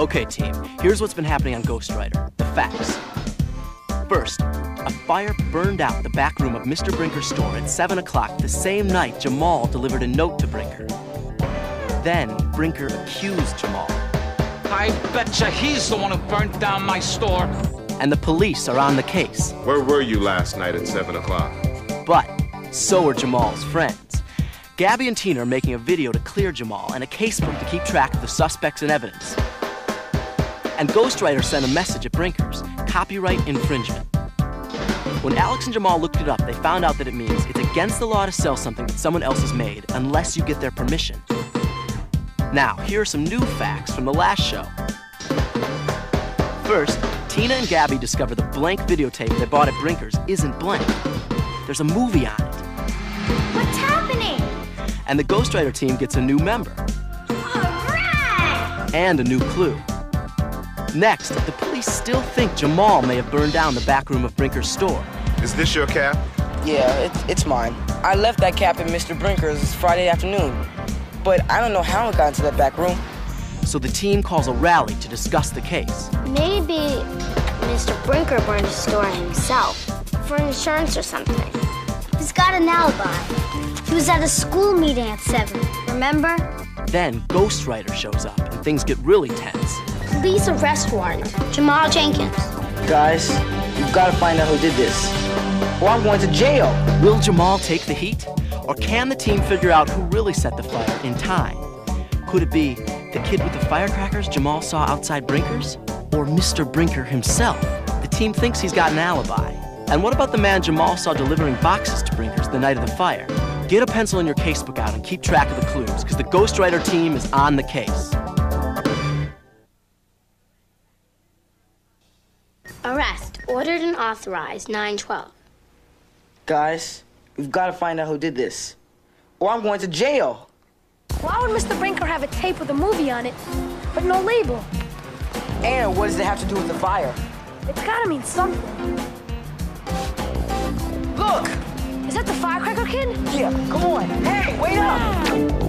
Okay, team, here's what's been happening on Ghostwriter. The facts. First, a fire burned out the back room of Mr. Brinker's store at 7 o'clock the same night Jamal delivered a note to Brinker. Then, Brinker accused Jamal. I betcha he's the one who burnt down my store. And the police are on the case. Where were you last night at 7 o'clock? But so are Jamal's friends. Gabby and Tina are making a video to clear Jamal and a casebook to keep track of the suspects and evidence. And Ghostwriter sent a message at Brinker's, copyright infringement. When Alex and Jamal looked it up, they found out that it means it's against the law to sell something that someone else has made unless you get their permission. Now, here are some new facts from the last show. First, Tina and Gabby discover the blank videotape they bought at Brinker's isn't blank. There's a movie on it. What's happening? And the Ghostwriter team gets a new member. All right! And a new clue. Next, the police still think Jamal may have burned down the back room of Brinker's store. Is this your cap? Yeah, it's mine. I left that cap at Mr. Brinker's Friday afternoon, but I don't know how it got into that back room. So the team calls a rally to discuss the case. Maybe Mr. Brinker burned his store himself for insurance or something. He's got an alibi. He was at a school meeting at 7, remember? Then Ghostwriter shows up and things get really tense. Police arrest warrant, Jamal Jenkins. Guys, you've got to find out who did this, or I'm going to jail. Will Jamal take the heat? Or can the team figure out who really set the fire in time? Could it be the kid with the firecrackers Jamal saw outside Brinker's? Or Mr. Brinker himself? The team thinks he's got an alibi. And what about the man Jamal saw delivering boxes to Brinker's the night of the fire? Get a pencil in your casebook out and keep track of the clues, because the Ghostwriter team is on the case. Arrest, ordered and authorized, 9/12. Guys, we've got to find out who did this, or I'm going to jail. Why would Mr. Brinker have a tape with a movie on it, but no label? And what does it have to do with the fire? It's gotta mean something. Look! Is that the firecracker kid? Yeah, come on. Hey, wait up!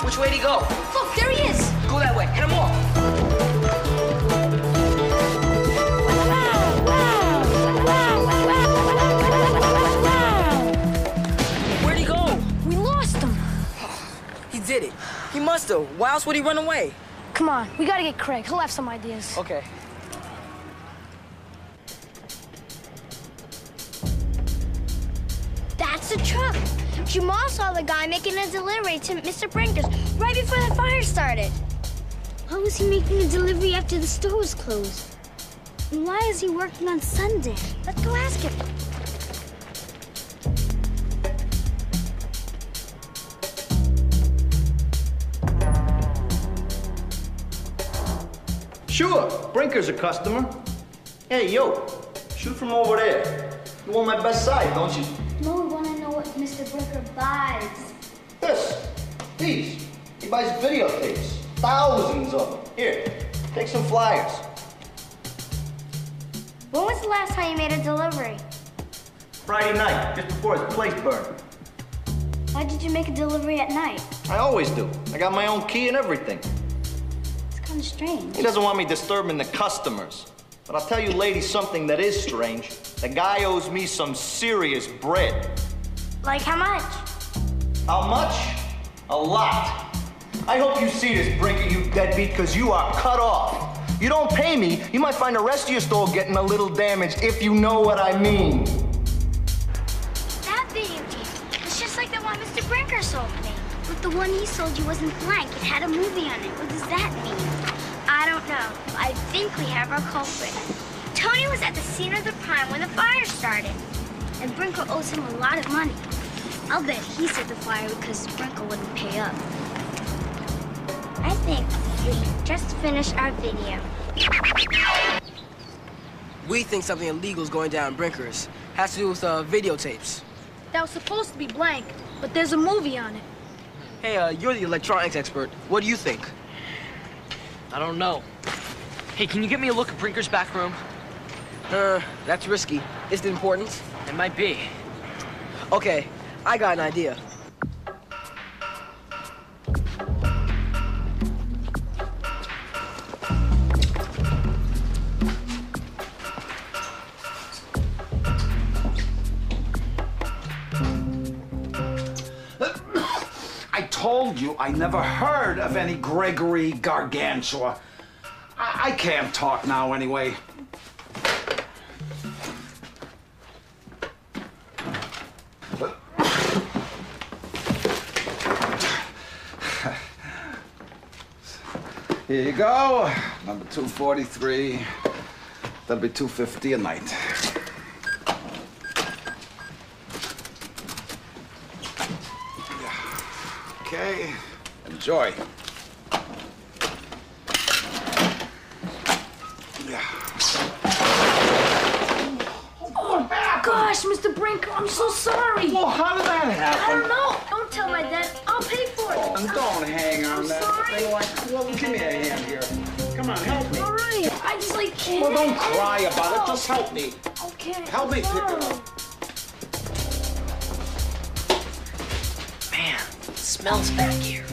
Which way did he go? Look, there he is! Go that way. Hit him off. Where'd he go? We lost him. He did it. He must have. Why else would he run away? Come on, we gotta get Craig. He'll have some ideas. Okay. That's the truck. Jamal saw the guy making a delivery to Mr. Brinker's right before the fire started. Why was he making a delivery after the store was closed? And why is he working on Sunday? Let's go ask him. Sure, Brinker's a customer. Hey, yo, shoot from over there. You want my best side, don't you? No, we want to know what Mr. Brinker buys. These. He buys videotapes. Thousands of them. Here, take some flyers. When was the last time you made a delivery? Friday night, just before his place burned. Why did you make a delivery at night? I always do. I got my own key and everything. It's kind of strange. He doesn't want me disturbing the customers. But I'll tell you ladies something that is strange. The guy owes me some serious bread. Like how much? How much? A lot. I hope you see this, Brinker, you deadbeat, because you are cut off. You don't pay me, you might find the rest of your store getting a little damaged, if you know what I mean. That video tape. It's just like the one Mr. Brinker sold me. But the one he sold you wasn't blank. It had a movie on it. What does that mean? I don't know. I think we have our culprit. Tony was at the scene of the crime when the fire started. And Brinker owes him a lot of money. I'll bet he set the fire because Brinker wouldn't pay up. I think we just finished our video. We think something illegal is going down in Brinker's. Has to do with videotapes. That was supposed to be blank, but there's a movie on it. Hey, you're the electronics expert. What do you think? I don't know. Hey, can you get me a look at Brinker's back room? That's risky. Is it important? It might be. Okay, I got an idea. I told you I never heard of any Gregory Gargantua. I can't talk now anyway. Here you go, number 243. That'll be $2.50 a night. Okay, enjoy. Oh, gosh, Mr. Brinker, I'm so sorry. Well, how did that happen? I don't know. Don't tell my dad. I'll pay for it. Oh, don't hang on I'm that. sorry. Well, give me a hand here. Come on, help me. All right. I just like can't. Well, don't cry about it. Just help me. Okay. Help me pick it up. Man, it smells back here.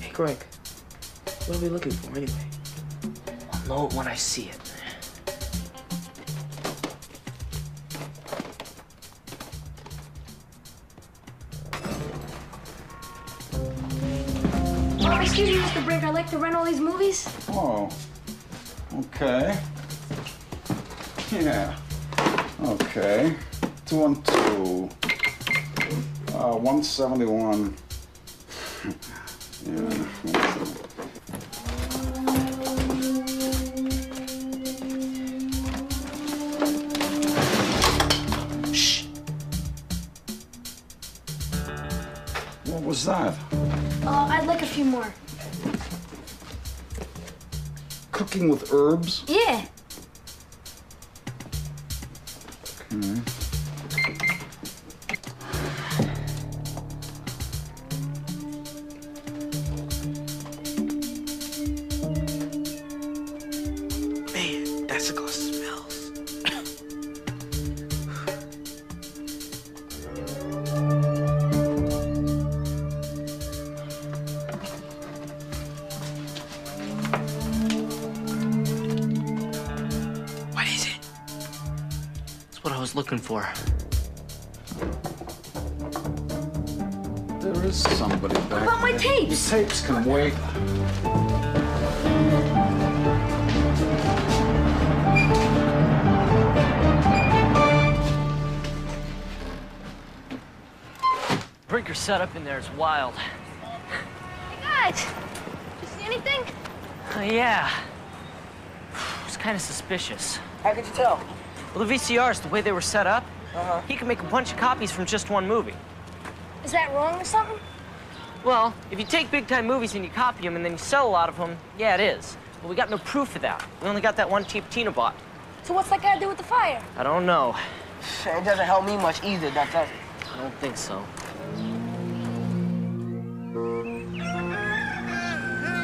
Hey, Greg. What are we looking for anyway? I'll know it when I see it. Oh, excuse me, Mr. Brinker. I'd like to rent all these movies. Oh, okay. Yeah. Okay. 212. 171. Yeah. 171. Shh. What was that? I'd like a few more. Cooking with herbs? Yeah. Okay. Man, that cigar smells. What is it? That's what I was looking for. There is somebody back What about my there. tapes? The tapes can wait. Brinker's setup in there is wild. Hey, guys. You see anything? Yeah. It's kind of suspicious. How could you tell? Well, the VCRs, the way they were set up, Uh-huh. he could make a bunch of copies from just one movie. Is that wrong or something? Well, if you take big-time movies and you copy them and then you sell a lot of them, yeah, it is. But we got no proof of that. We only got that one tape Tina bought. So what's that got to do with the fire? I don't know. It doesn't help me much either, does it? I don't think so.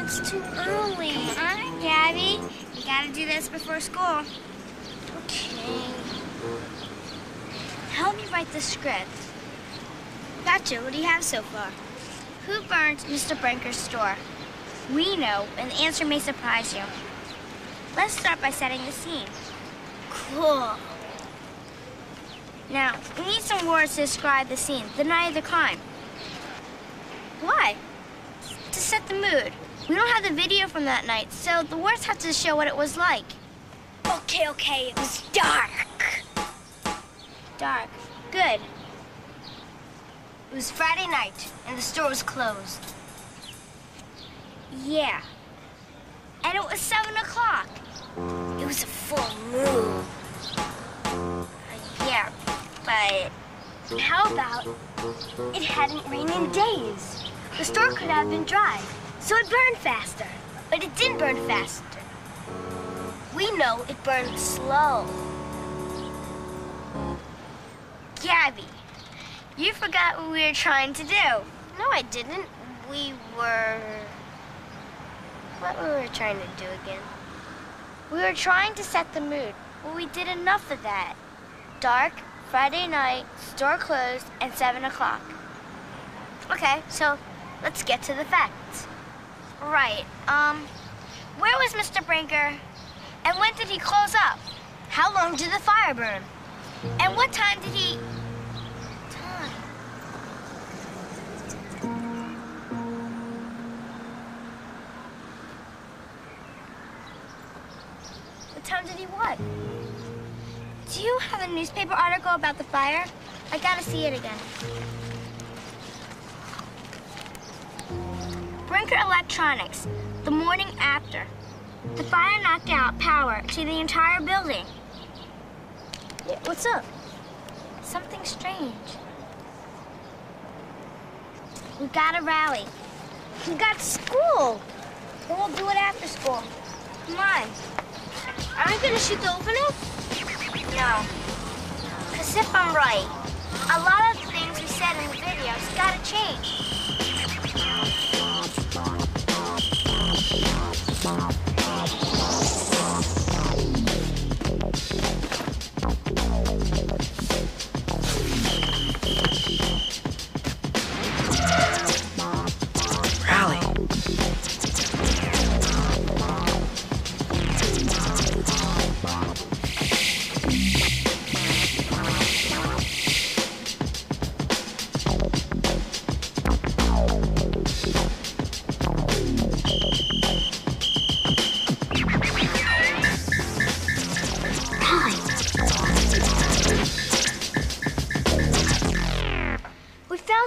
It's too early. Gabby, you gotta do this before school. Okay. Help me write the script. Gotcha. What do you have so far? Who burned Mr. Brinker's store? We know, and the answer may surprise you. Let's start by setting the scene. Cool. Now, we need some words to describe the scene, the night of the crime. Why? To set the mood. We don't have the video from that night, so the words have to show what it was like. Okay, it was dark. Dark. Good. It was Friday night, and the store was closed. Yeah. And it was 7 o'clock. It was a full moon. Yeah, but how about it hadn't rained in days? The store could have been dry. So it burned faster. But it didn't burn faster. We know it burned slow. Gabby, you forgot what we were trying to do. No, I didn't. What were we trying to do again? We were trying to set the mood. Well, we did enough of that. Dark, Friday night, store closed, and 7 o'clock. Okay, so let's get to the facts. Right, where was Mr. Brinker? And when did he close up? How long did the fire burn? And what time did he... What time did he what? Do you have a newspaper article about the fire? I gotta see it again. Brinker Electronics, the morning after. The fire knocked out power to the entire building. Yeah, what's up? Something strange. We gotta rally. We got school. And we'll do it after school. Come on. Aren't you gonna shoot the opening? No. Because if I'm right, a lot of the things we said in the videos gotta change.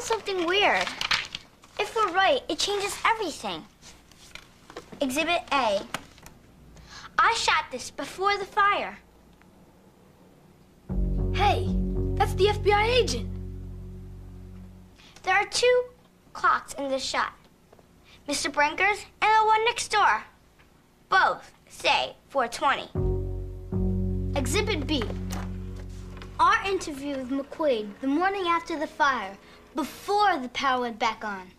Something weird. If we're right, it changes everything. Exhibit A. I shot this before the fire. Hey, that's the FBI agent. There are 2 clocks in this shot. Mr. Brinker's and the one next door. Both say 4:20. Exhibit B. Our interview with McQuaid the morning after the fire, before the power went back on.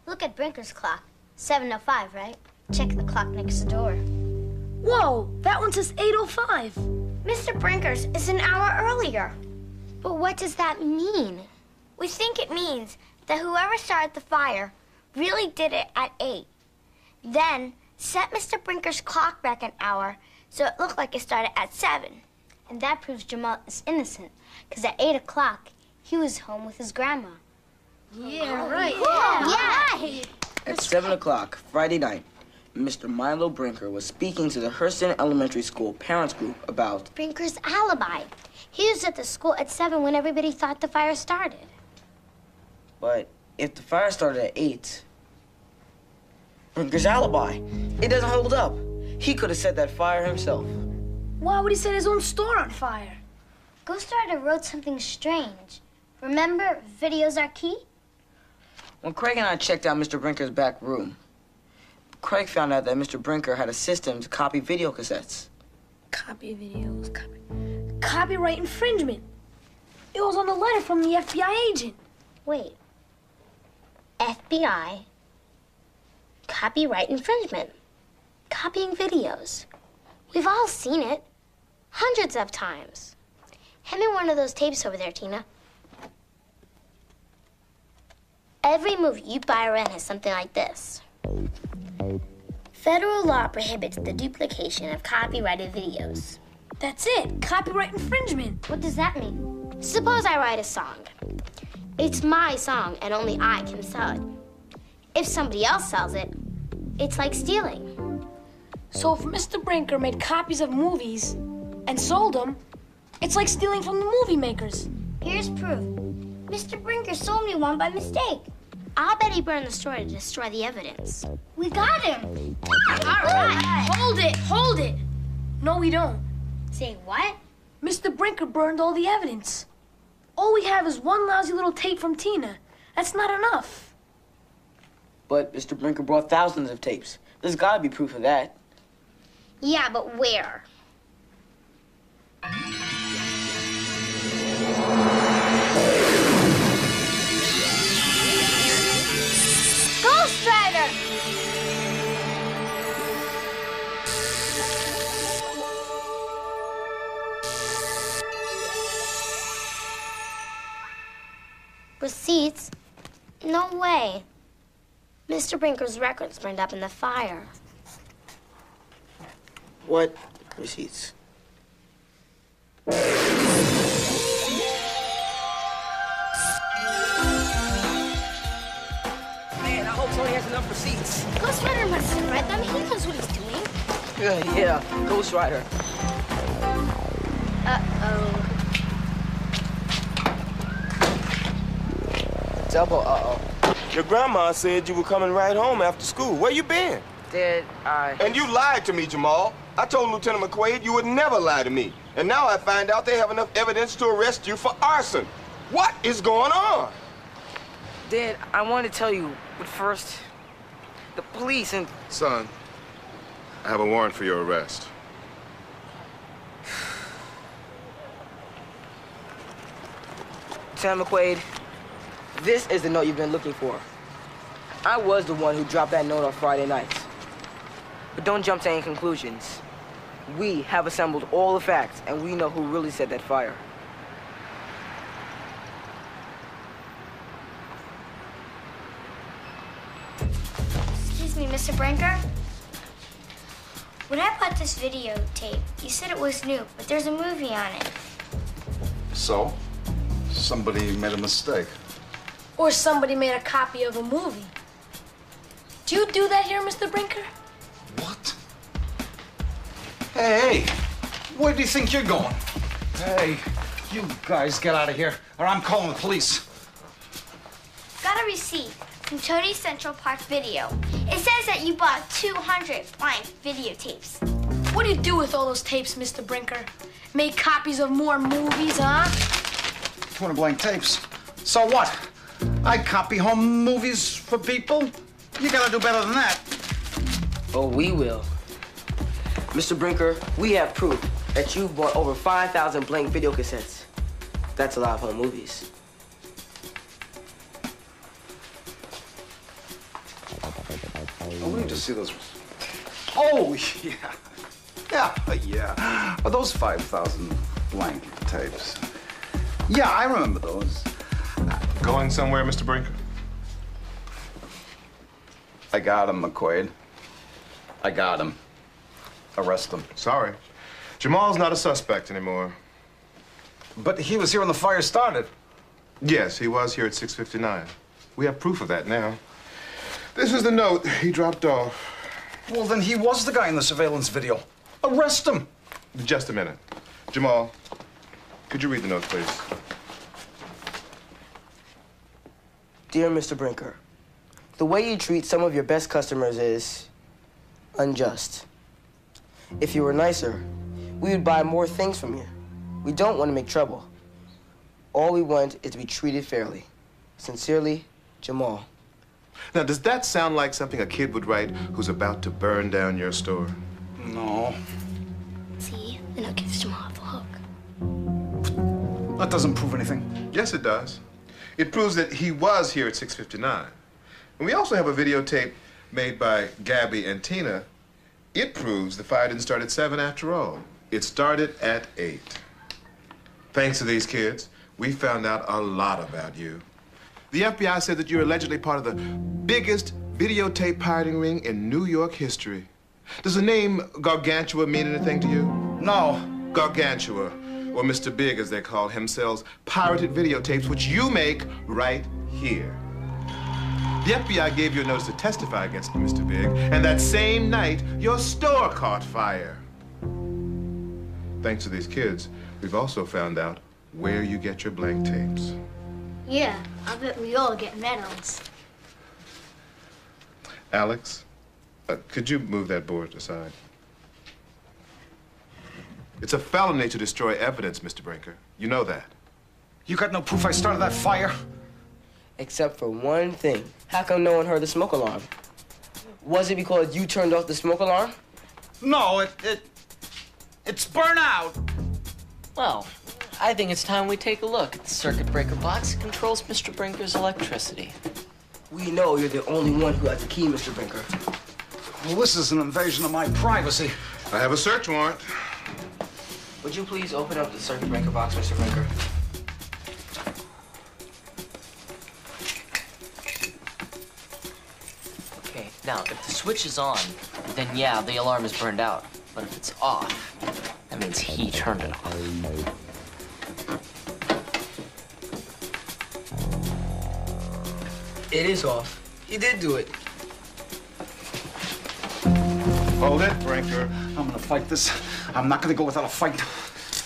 Look at Brinker's clock. 7:05, right? Check the clock next door. Whoa, that one says 8:05. Mr. Brinker's is an hour earlier. But what does that mean? We think it means that whoever started the fire really did it at 8. Then set Mr. Brinker's clock back an hour so it looked like it started at 7. And that proves Jamal is innocent, because at 8 o'clock, he was home with his grandma. Yeah, right. Yeah. At 7 o'clock, Friday night, Mr. Milo Brinker was speaking to the Hurston Elementary School parents group about Brinker's alibi. He was at the school at 7 when everybody thought the fire started. But if the fire started at 8, Brinker's alibi, it doesn't hold up. He could have set that fire himself. Why would he set his own store on fire? Ghostwriter wrote something strange. Remember, videos are key? When Craig and I checked out Mr. Brinker's back room, Craig found out that Mr. Brinker had a system to copy video cassettes. Copy videos, copyright infringement. It was on the letter from the FBI agent. Wait. FBI? Copyright infringement. Copying videos. We've all seen it. Hundreds of times. Hand me one of those tapes over there, Tina. Every movie you buy or rent has something like this. Federal law prohibits the duplication of copyrighted videos. That's it, copyright infringement. What does that mean? Suppose I write a song. It's my song and only I can sell it. If somebody else sells it, it's like stealing. So if Mr. Brinker made copies of movies and sold them, it's like stealing from the movie makers. Here's proof. Mr. Brinker sold me one by mistake. I'll bet he burned the store to destroy the evidence. We got him. All right. Hold it. No, we don't. Say what? Mr. Brinker burned all the evidence. All we have is one lousy little tape from Tina. That's not enough. But Mr. Brinker brought thousands of tapes. There's gotta be proof of that. Yeah, but where? Ghostwriter! Receipts? No way. Mr. Brinker's records burned up in the fire. What receipts? Man, I hope Tony has enough receipts. Ghostwriter must have read them. He knows what he's doing. Yeah, Ghostwriter. Uh-oh. Double uh-oh. Your grandma said you were coming right home after school. Where you been? Did I... And you lied to me, Jamal. I told Lieutenant McQuaid you would never lie to me. And now I find out they have enough evidence to arrest you for arson. What is going on? Dad, I wanted to tell you, but first, the police and... Son, I have a warrant for your arrest. Lieutenant McQuaid, this is the note you've been looking for. I was the one who dropped that note on Friday nights. But don't jump to any conclusions. We have assembled all the facts, and we know who really set that fire. Excuse me, Mr. Brinker? When I bought this videotape, you said it was new, but there's a movie on it. So? Somebody made a mistake. Or somebody made a copy of a movie. Do you do that here, Mr. Brinker? What? Hey, where do you think you're going? Hey, you guys get out of here, or I'm calling the police. Got a receipt from Tony Central Park Video. It says that you bought 200 blind videotapes. What do you do with all those tapes, Mr. Brinker? Make copies of more movies, huh? 200 blank tapes. So what? I copy home movies for people? You gotta do better than that. Oh, we will. Mr. Brinker, we have proof that you've bought over 5,000 blank video cassettes. That's a lot of home movies. Oh, let me just see those. Oh, yeah. Yeah. Are those 5,000 blank tapes? Yeah, I remember those. Going somewhere, Mr. Brinker? I got him, McQuaid. I got him. Arrest him. Sorry. Jamal's not a suspect anymore. But he was here when the fire started. Yes, he was here at 6:59. We have proof of that now. This is the note he dropped off. Well, then he was the guy in the surveillance video. Arrest him. Just a minute. Jamal, could you read the note, please? Dear Mr. Brinker, the way you treat some of your best customers is unjust. If you were nicer, we would buy more things from you. We don't want to make trouble. All we want is to be treated fairly. Sincerely, Jamal. Now, does that sound like something a kid would write who's about to burn down your store? No. See? The note gives Jamal the hook. That doesn't prove anything. Yes, it does. It proves that he was here at 6:59. And we also have a videotape made by Gabby and Tina. It proves the fire didn't start at 7 after all. It started at 8. Thanks to these kids, we found out a lot about you. The FBI said that you're allegedly part of the biggest videotape pirating ring in New York history. Does the name Gargantua mean anything to you? No. Gargantua, or Mr. Big as they call him, sells pirated videotapes, which you make right here. The FBI gave you a notice to testify against Mr. Big, and that same night, your store caught fire. Thanks to these kids, we've also found out where you get your blank tapes. Yeah, I bet we all get medals. Alex, could you move that board aside? It's a felony to destroy evidence, Mr. Brinker. You know that. You got no proof I started that fire? Except for one thing. How come no one heard the smoke alarm? Was it because you turned off the smoke alarm? No, it's burnout. Well, I think it's time we take a look at the circuit breaker box that controls Mr. Brinker's electricity. We know you're the only one who has the key, Mr. Brinker. Well, this is an invasion of my privacy. I have a search warrant. Would you please open up the circuit breaker box, Mr. Brinker? Okay, now, if the switch is on, then yeah, the alarm is burned out. But if it's off, that means he turned it off. It is off. He did do it. Hold it, Brinker. I'm gonna fight this. I'm not gonna go without a fight.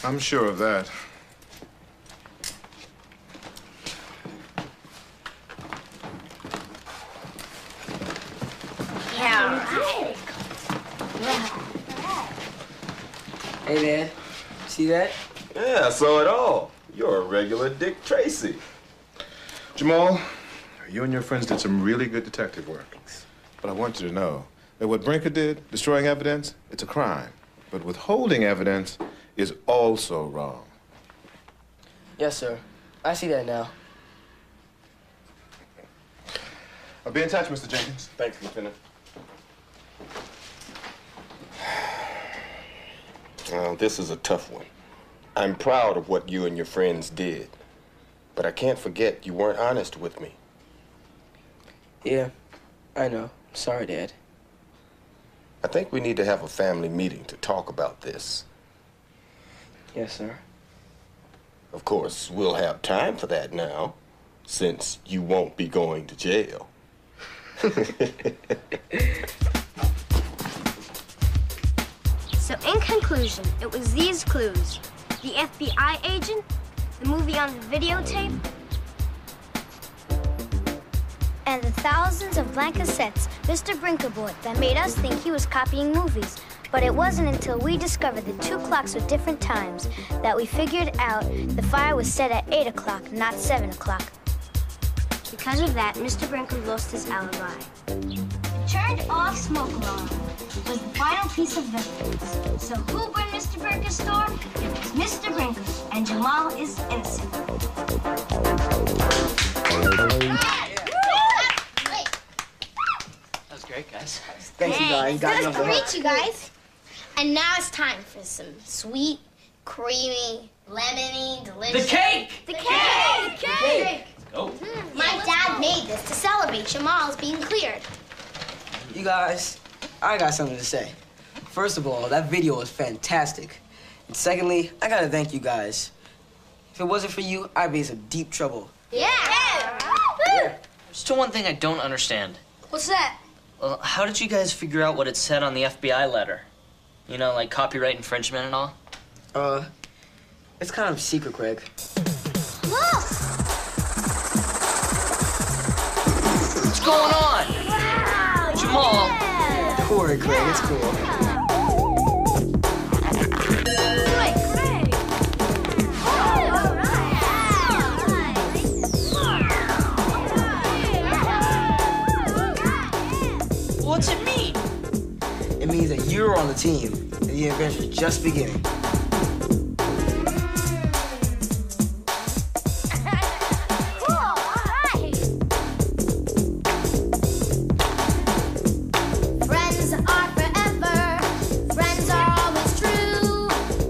I'm sure of that. Hey, Dad. See that? Yeah, I saw it all. You're a regular Dick Tracy. Jamal, you and your friends did some really good detective work. But I want you to know that what Brinker did, destroying evidence, it's a crime. But withholding evidence is also wrong. Yes, sir. I see that now. I'll be in touch, Mr. Jenkins. Thanks, Lieutenant. Well, this is a tough one. I'm proud of what you and your friends did. But I can't forget you weren't honest with me. Yeah, I know. Sorry, Dad. I think we need to have a family meeting to talk about this. Yes, sir. Of course, we'll have time for that now, since you won't be going to jail. So in conclusion, it was these clues. The FBI agent, the movie on the videotape, and the thousands of blank cassettes Mr. Brinker bought that made us think he was copying movies. But it wasn't until we discovered the 2 clocks with different times that we figured out the fire was set at 8 o'clock, not 7 o'clock. Because of that, Mr. Brinker lost his alibi. The turned-off smoke alarm was the final piece of evidence. So who burned Mr. Brinker's store? It was Mr. Brinker, and Jamal is innocent. That was great, guys. Thanks, you guys. You got That enough was to great, hurt. you guys. And now it's time for some sweet, creamy, lemony, delicious... The cake! The cake! The cake! Oh. My dad made this to celebrate Jamal's being cleared. You guys, I got something to say. First of all, that video was fantastic. And secondly, I gotta thank you guys. If it wasn't for you, I'd be in some deep trouble. Yeah! Yeah. Still one thing I don't understand. What's that? Well, how did you guys figure out what it said on the FBI letter? You know, like copyright infringement and all? It's kind of secret, Craig. Look! What's going on? Wow! Jamal! Yeah. Don't worry, Craig. It's cool. Wait, Craig! Oh, all right. What's it mean? It means that you're on the team, and the adventure's just beginning. Cool, all right. Friends are forever. Friends are always true.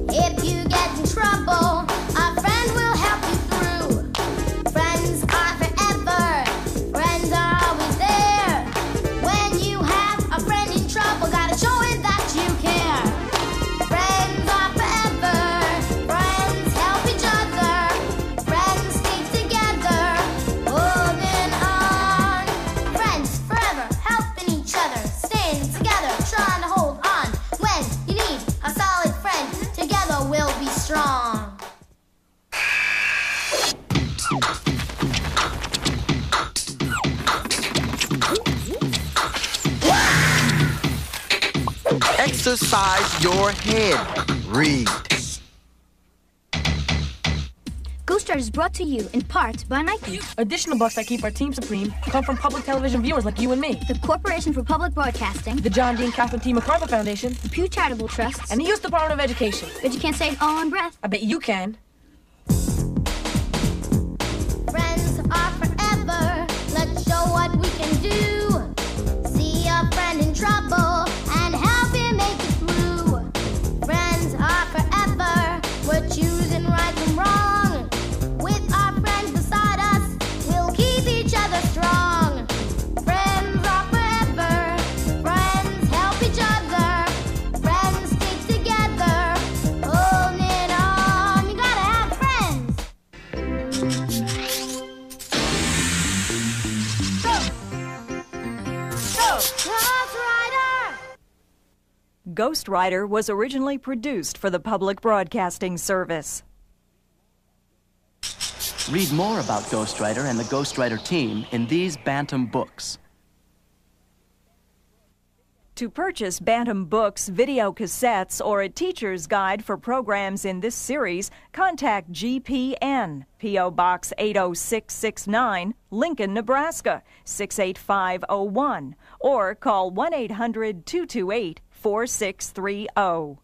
If you get in trouble, a friend will help you through. Friends are forever. Friends are always there. When you have a friend in trouble, gotta show it that you care. Friends are forever. Friends help each other. Friends stick together, holding on. Friends forever helping each other, staying together, trying to hold on. When you need a solid friend, together we'll be strong. Exercise your head. Read. Ghostwriter Ghostwriter is brought to you in part by Nike. Additional bucks that keep our team supreme come from public television viewers like you and me. The Corporation for Public Broadcasting. The John Dean Catherine T. MacArthur Foundation. The Pew Charitable Trust. And the U.S. Department of Education. Bet you can't say it all in breath. I bet you can. Friends are forever. Let's show what we can do. See a friend in trouble and help him make it through. Friends are forever. We're choosing right from wrong. With our friends beside us, we'll keep each other strong. Friends are forever. Friends help each other. Friends stick together. Holding on. You gotta have friends. Ghostwriter! Ghostwriter was originally produced for the Public Broadcasting Service. Read more about Ghostwriter and the Ghostwriter team in these Bantam books. To purchase Bantam Books, video cassettes, or a teacher's guide for programs in this series, contact GPN, P.O. Box 80669, Lincoln, Nebraska, 68501, or call 1-800-228-4630.